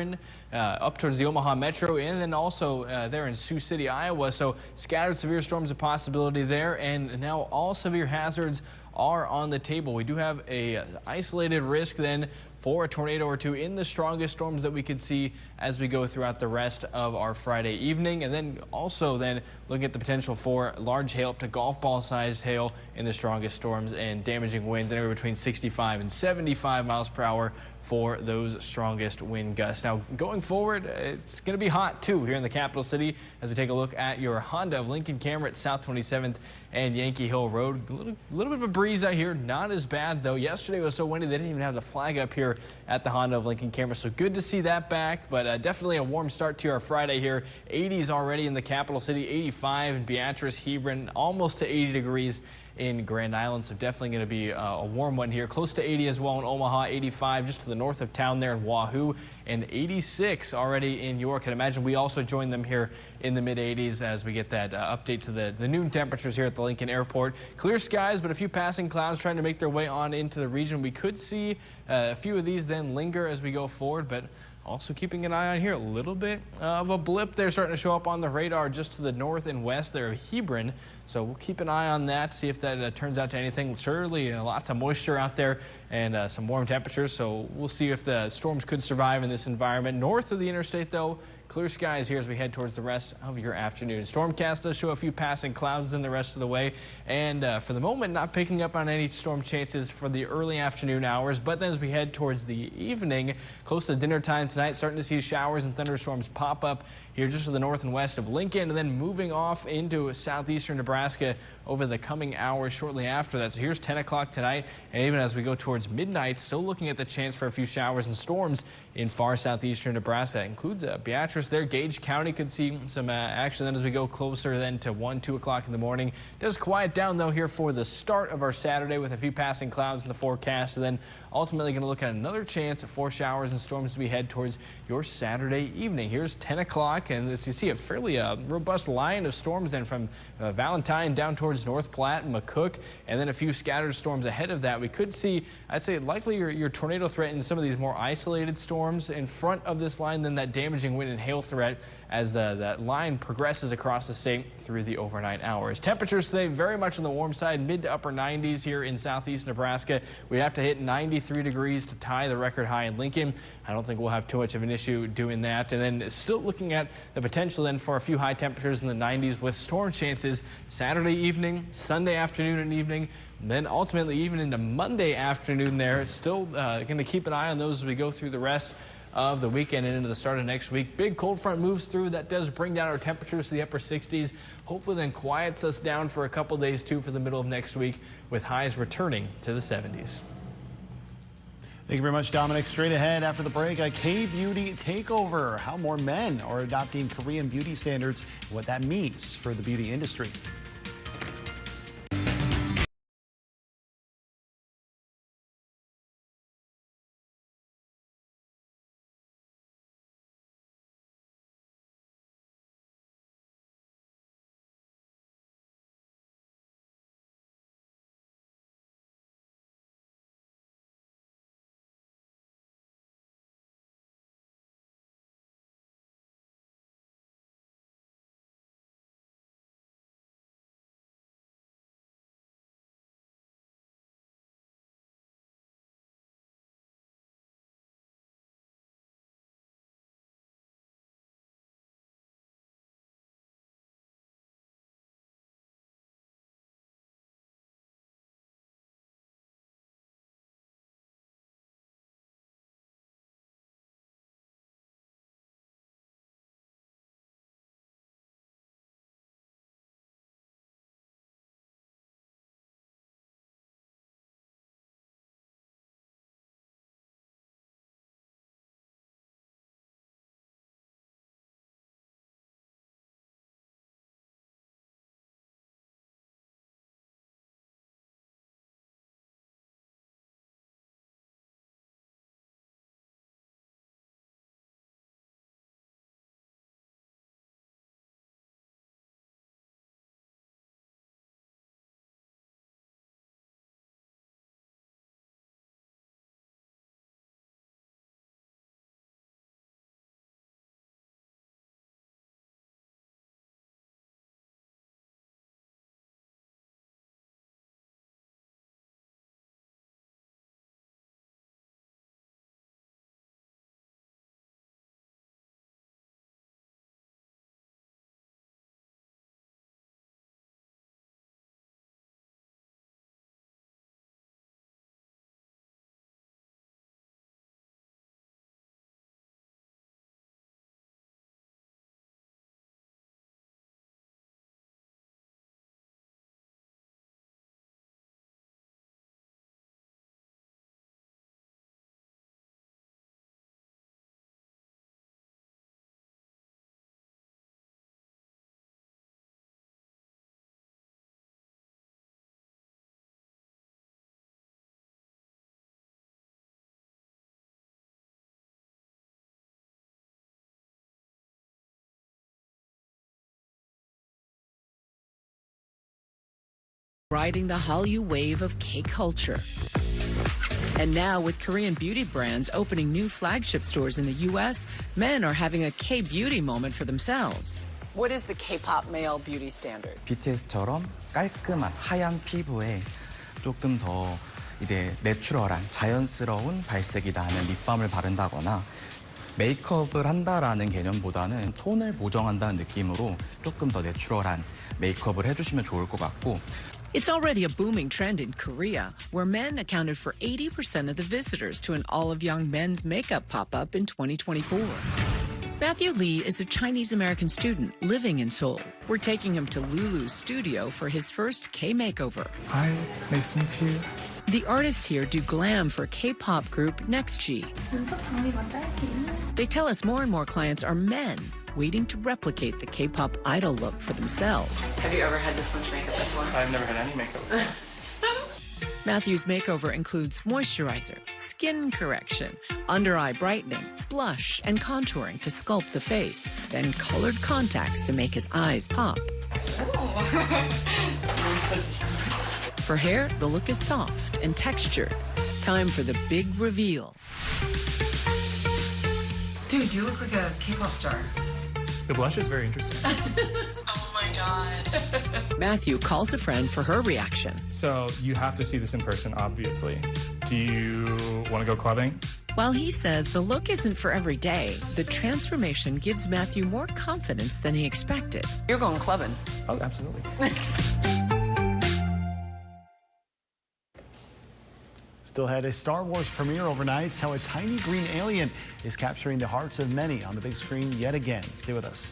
up towards the Omaha Metro, and then also there in Sioux City, Iowa. So scattered severe storms a possibility there, and now all severe hazards are on the table. We do have a isolated risk then for a tornado or two in the strongest storms that we could see as we go throughout the rest of our Friday evening. And then also then looking at the potential for large hail up to golf ball sized hail in the strongest storms and damaging winds anywhere between 65 and 75 miles per hour for those strongest wind gusts. Now going forward, it's going to be hot too here in the capital city as we take a look at your Honda of Lincoln camera at South 27th and Yankee Hill Road. A little bit of a breeze out here, not as bad though. Yesterday was so windy they didn't even have the flag up here at the Honda of Lincoln camera, so good to see that back. But definitely a warm start to our Friday here. 80s already in the capital city, 85 in Beatrice, Hebron, almost to 80 degrees in Grand Island, so definitely going to be a warm one here. Close to 80 as well in Omaha, 85 just to the north of town there in Wahoo, and 86 already in York. And imagine we also join them here in the mid-80s as we get that update to the noon temperatures here at the Lincoln Airport. Clear skies, but a few passing clouds trying to make their way on into the region. We could see a few of these then linger as we go forward, but also keeping an eye on here, a little bit of a blip there starting to show up on the radar just to the north and west there of Hebron. So we'll keep an eye on that, see if that turns out to anything. Surely lots of moisture out there and some warm temperatures. So we'll see if the storms could survive in this environment. North of the interstate, though, clear skies here as we head towards the rest of your afternoon. Stormcast does show a few passing clouds in the rest of the way, and for the moment not picking up on any storm chances for the early afternoon hours. But then as we head towards the evening, close to dinner time tonight, starting to see showers and thunderstorms pop up here just to the north and west of Lincoln, and then moving off into southeastern Nebraska over the coming hours shortly after that. So here's 10 o'clock tonight, and even as we go towards midnight, still looking at the chance for a few showers and storms in far southeastern Nebraska. That includes Beatrice there. Gage County could see some action then as we go closer then to 1, 2 o'clock in the morning. It does quiet down though here for the start of our Saturday with a few passing clouds in the forecast, and then ultimately going to look at another chance for showers and storms as we head towards your Saturday evening. Here's 10 o'clock, and as you see, a fairly robust line of storms then from Valentine down towards North Platte and McCook, and then a few scattered storms ahead of that. We could see, I'd say, likely your tornado threat in some of these more isolated storms in front of this line than that damaging wind and hail threat as that line progresses across the state through the overnight hours. Temperatures today very much on the warm side, mid to upper 90s here in southeast Nebraska. We have to hit 93 degrees to tie the record high in Lincoln. I don't think we'll have too much of an issue doing that. And then still looking at the potential then for a few high temperatures in the 90s with storm chances Saturday evening, Sunday afternoon and evening, and then ultimately even into Monday afternoon there. Still going to keep an eye on those as we go through the rest of the weekend and into the start of next week. Big cold front moves through. That does bring down our temperatures to the upper 60s. Hopefully then quiets us down for a couple days too for the middle of next week, with highs returning to the 70s. Thank you very much, Dominic. Straight ahead after the break, a K-beauty takeover. How more men are adopting Korean beauty standards and what that means for the beauty industry. Riding the Hallyu wave of K-culture. And now, with Korean beauty brands opening new flagship stores in the U.S., men are having a K-beauty moment for themselves. What is the K-pop male beauty standard? BTS처럼 깔끔한 하얀 피부에 조금 더 이제 내추럴한 자연스러운 발색이 나는 립밤을 바른다거나 메이크업을 한다라는 개념보다는 톤을 보정한다는 느낌으로 조금 더 내추럴한 메이크업을 해주시면 좋을 것 같고. It's already a booming trend in Korea, where men accounted for 80% of the visitors to an Olive Young men's makeup pop-up in 2024. Matthew Lee is a Chinese-American student living in Seoul. We're taking him to Lulu's studio for his first K-makeover. Hi, nice to meet you. The artists here do glam for K-pop group NextG. They tell us more and more clients are men waiting to replicate the K-pop idol look for themselves. Have you ever had this much makeup before? I've never had any makeup before. Matthew's makeover includes moisturizer, skin correction, under-eye brightening, blush, and contouring to sculpt the face, then colored contacts to make his eyes pop. For hair, the look is soft and textured. Time for the big reveal. Dude, you look like a K-pop star. The blush is very interesting. Oh my God. Matthew calls a friend for her reaction. So you have to see this in person, obviously. Do you want to go clubbing? While he says the look isn't for every day, the transformation gives Matthew more confidence than he expected. You're going clubbing. Oh, absolutely. Still had a Star Wars premiere overnight. How a tiny green alien is capturing the hearts of many on the big screen yet again. Stay with us.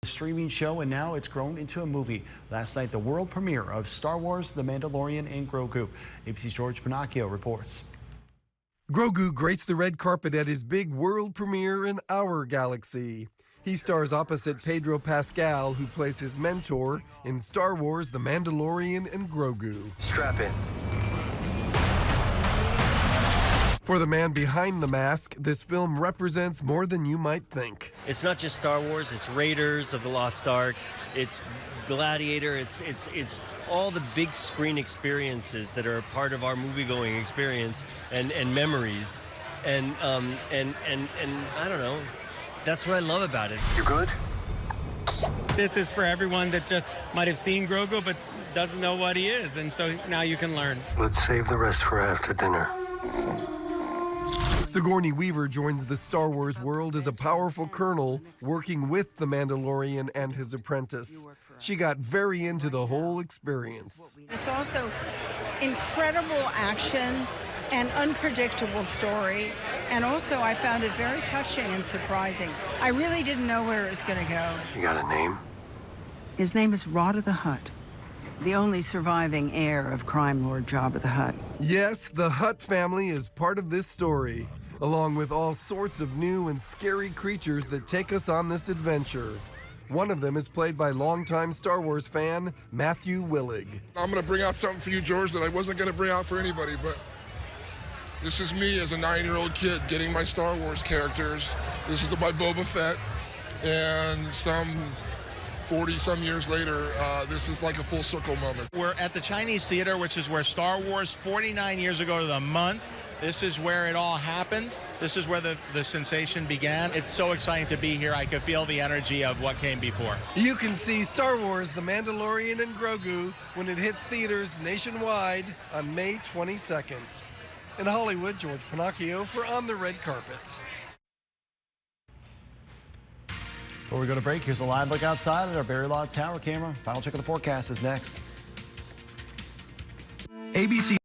Streaming show, and now it's grown into a movie. Last night, the world premiere of Star Wars, The Mandalorian and Grogu. ABC's George Pinocchio reports. Grogu graced the red carpet at his big world premiere in our galaxy. He stars opposite Pedro Pascal, who plays his mentor in Star Wars, The Mandalorian and Grogu. Strap in. For the man behind the mask, this film represents more than you might think. It's not just Star Wars, it's Raiders of the Lost Ark, it's Gladiator, it's all the big screen experiences that are a part of our movie-going experience and memories. And I don't know, that's what I love about it. You good? This is for everyone that just might have seen Grogu but doesn't know what he is, and so now you can learn. Let's save the rest for after dinner. Sigourney Weaver joins the Star Wars world as a powerful colonel working with the Mandalorian and his apprentice. She got very into the whole experience. It's also incredible action and unpredictable story, and also I found it very touching and surprising. I really didn't know where it was going to go. You got a name? His name is Jabba the Hutt, the only surviving heir of crime lord Jabba the Hutt. Yes, the Hutt family is part of this story, along with all sorts of new and scary creatures that take us on this adventure. One of them is played by longtime Star Wars fan Matthew Willig. I'm going to bring out something for you, George, that I wasn't going to bring out for anybody, but this is me as a 9-year-old kid getting my Star Wars characters. This is my Boba Fett, and some 40-some years later, this is like a full circle moment. We're at the Chinese Theater, which is where Star Wars 49 years ago to the month. This is where it all happened. This is where the sensation began. It's so exciting to be here. I could feel the energy of what came before. You can see Star Wars The Mandalorian and Grogu when it hits theaters nationwide on May 22nd. In Hollywood, George Pinocchio for On the Red Carpet. Before we go to break, here's a live look outside at our Barry Law Tower camera. Final check of the forecast is next. ABC.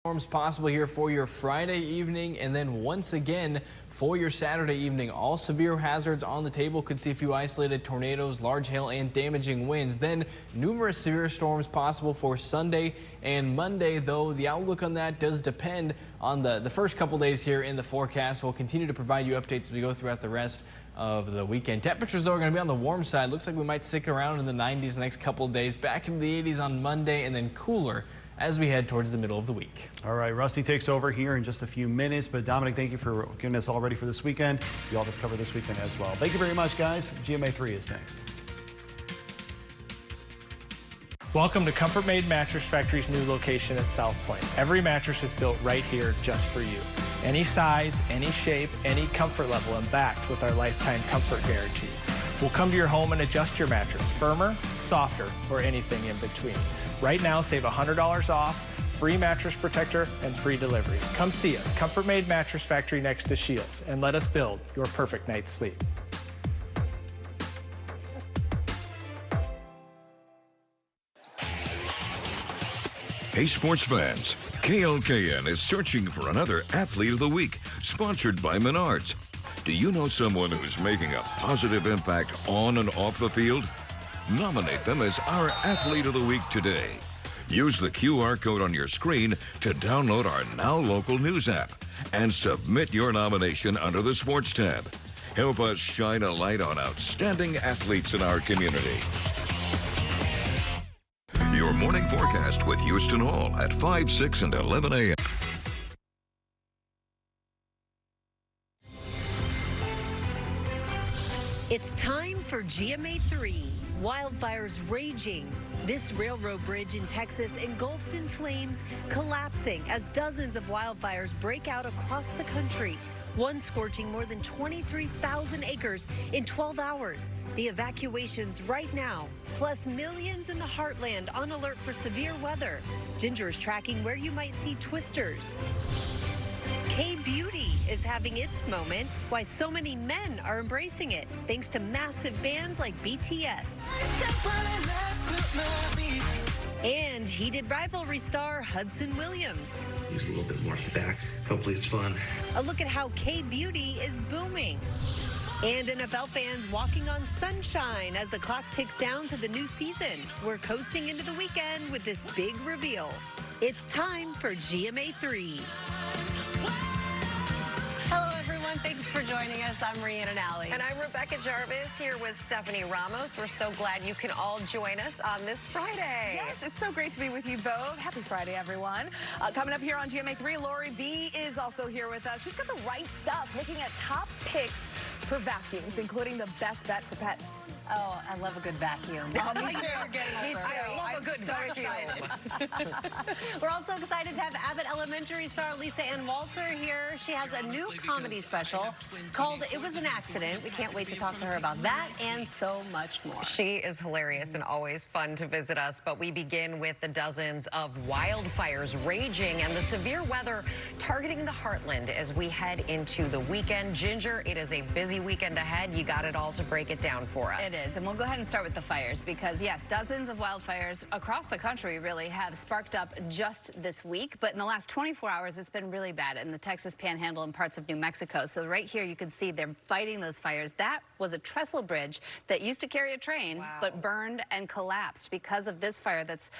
Storms possible here for your Friday evening, and then once again for your Saturday evening. All severe hazards on the table. Could see a few isolated tornadoes, large hail, and damaging winds. Then numerous severe storms possible for Sunday and Monday, though the outlook on that does depend on the first couple days here in the forecast. We'll continue to provide you updates as we go throughout the rest of the weekend. Temperatures, though, are going to be on the warm side. Looks like we might stick around in the 90s the next couple of days. Back into the 80s on Monday, and then cooler as we head towards the middle of the week. All right, Rusty takes over here in just a few minutes, but Dominic, thank you for getting us all ready for this weekend. You all just cover this weekend as well. Thank you very much, guys. GMA 3 is next. Welcome to Comfort Made Mattress Factory's new location at South Point. Every mattress is built right here just for you. Any size, any shape, any comfort level, and backed with our lifetime comfort guarantee. We'll come to your home and adjust your mattress, firmer, softer, or anything in between. Right now, save $100 off, free mattress protector, and free delivery. Come see us, Comfort Made Mattress Factory next to Shields, and let us build your perfect night's sleep. Hey, sports fans, KLKN is searching for another Athlete of the Week, sponsored by Menards. Do you know someone who's making a positive impact on and off the field? Nominate them as our Athlete of the Week today. Use the QR code on your screen to download our Now Local News app and submit your nomination under the Sports tab. Help us shine a light on outstanding athletes in our community. Your morning forecast with Houston Hall at 5, 6, and 11 a.m. It's time for GMA3. Wildfires raging. This railroad bridge in Texas engulfed in flames, collapsing as dozens of wildfires break out across the country. One scorching more than 23,000 acres in 12 hours. The evacuations right now, plus millions in the heartland on alert for severe weather. Ginger is tracking where you might see twisters. K-Beauty is having its moment. Why so many men are embracing it, thanks to massive bands like BTS. And heated rivalry star Hudson Williams. Use a little bit more back. Hopefully it's fun. A look at how K-Beauty is booming. And NFL fans walking on sunshine as the clock ticks down to the new season. We're coasting into the weekend with this big reveal. It's time for GMA3. Hello, everyone. Thanks for joining us. I'm Rhiannon Alley. And I'm Rebecca Jarvis here with Stephanie Ramos. We're so glad you can all join us on this Friday. Yes, it's so great to be with you both. Happy Friday, everyone. Coming up here on GMA3, Lori B is also here with us. She's got the right stuff, looking at top picks for vacuums, including the best bet for pets. Oh, I love a good vacuum. Oh, me too. Me too. I love a good vacuum. We're also excited to have Abbott Elementary star Lisa Ann Walter here. She has a new comedy special called It Was an Accident. We can't wait to talk to her about that and so much more. She is hilarious and always fun to visit us, but we begin with the dozens of wildfires raging and the severe weather targeting the heartland as we head into the weekend. Ginger, it is a busy weekend ahead. You got it all to break it down for us. It is, and we'll go ahead and start with the fires because, yes, dozens of wildfires across the country really have sparked up just this week, but in the last 24 hours, it's been really bad in the Texas Panhandle and parts of New Mexico. So right here, you can see they're fighting those fires. That was a trestle bridge that used to carry a train, but burned and collapsed because of this fire that's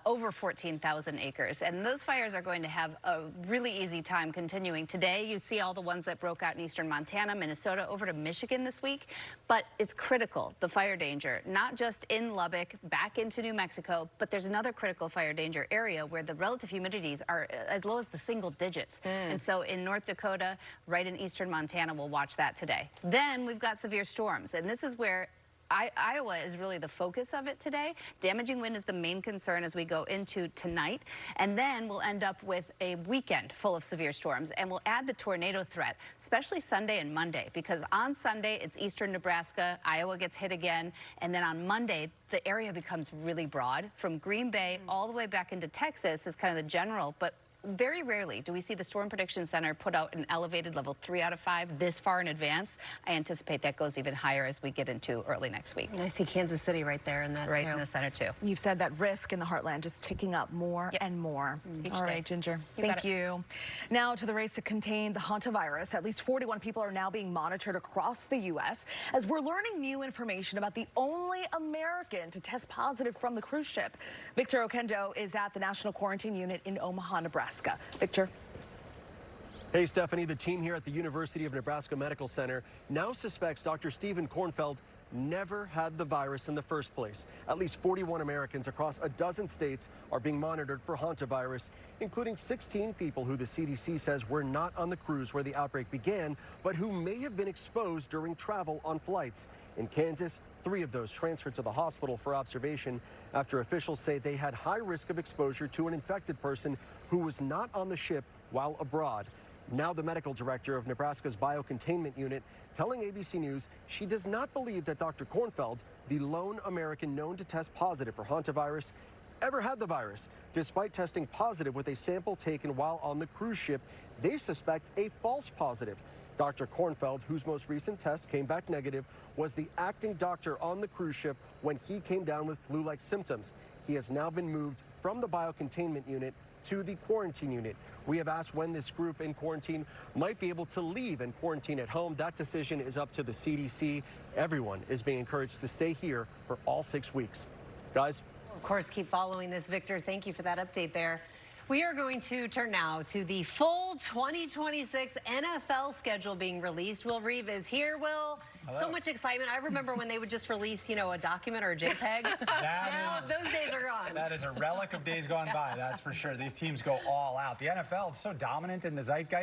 over 14,000 acres. And those fires are going to have a really easy time continuing. Today, you see all the ones that broke out in eastern Montana, Minnesota, over to Michigan this week, but it's critical, the fire danger, not just in Lubbock, back into New Mexico, but there's another critical fire danger area where the relative humidities are as low as the single digits. And so in North Dakota, right in eastern Montana, we'll watch that today. Then we've got severe storms, and this is where Iowa is really the focus of it today. Damaging wind is the main concern as we go into tonight. And then we'll end up with a weekend full of severe storms. And we'll add the tornado threat, especially Sunday and Monday, because on Sunday, it's eastern Nebraska. Iowa gets hit again. And then on Monday, the area becomes really broad. From Green Bay all the way back into Texas is kind of the general, but very rarely do we see the Storm Prediction Center put out an elevated level 3 out of 5 this far in advance. I anticipate that goes even higher as we get into early next week. I see Kansas City right there in that Right in the center, too. You've said that risk in the heartland just ticking up more and more. All right, Ginger. Thank you. Now to the race to contain the hantavirus. At least 41 people are now being monitored across the U.S. as we're learning new information about the only American to test positive from the cruise ship. Victor Oquendo is at the National Quarantine Unit in Omaha, Nebraska. Victor. Hey, Stephanie, the team here at the University of Nebraska Medical Center now suspects Dr. Stephen Kornfeld never had the virus in the first place. At least 41 Americans across a dozen states are being monitored for hantavirus, including 16 people who the CDC says were not on the cruise where the outbreak began, but who may have been exposed during travel on flights. In Kansas, 3 of those transferred to the hospital for observation after officials say they had high risk of exposure to an infected person who was not on the ship while abroad. Now the medical director of Nebraska's biocontainment unit telling ABC News she does not believe that Dr. Kornfeld, the lone American known to test positive for hantavirus, ever had the virus. Despite testing positive with a sample taken while on the cruise ship, they suspect a false positive. Dr. Kornfeld, whose most recent test came back negative, was the acting doctor on the cruise ship when he came down with flu-like symptoms. He has now been moved from the biocontainment unit to the quarantine unit. We have asked when this group in quarantine might be able to leave and quarantine at home. That decision is up to the CDC. Everyone is being encouraged to stay here for all 6 weeks. Guys? Of course, keep following this, Victor. Thank you for that update there. We are going to turn now to the full 2026 NFL schedule being released. Will Reeve is here. Will, so much excitement. I remember when they would just release, you know, a document or a JPEG. Now those days are gone. That is a relic of days gone by, that's for sure. These teams go all out. The NFL is so dominant in the zeitgeist.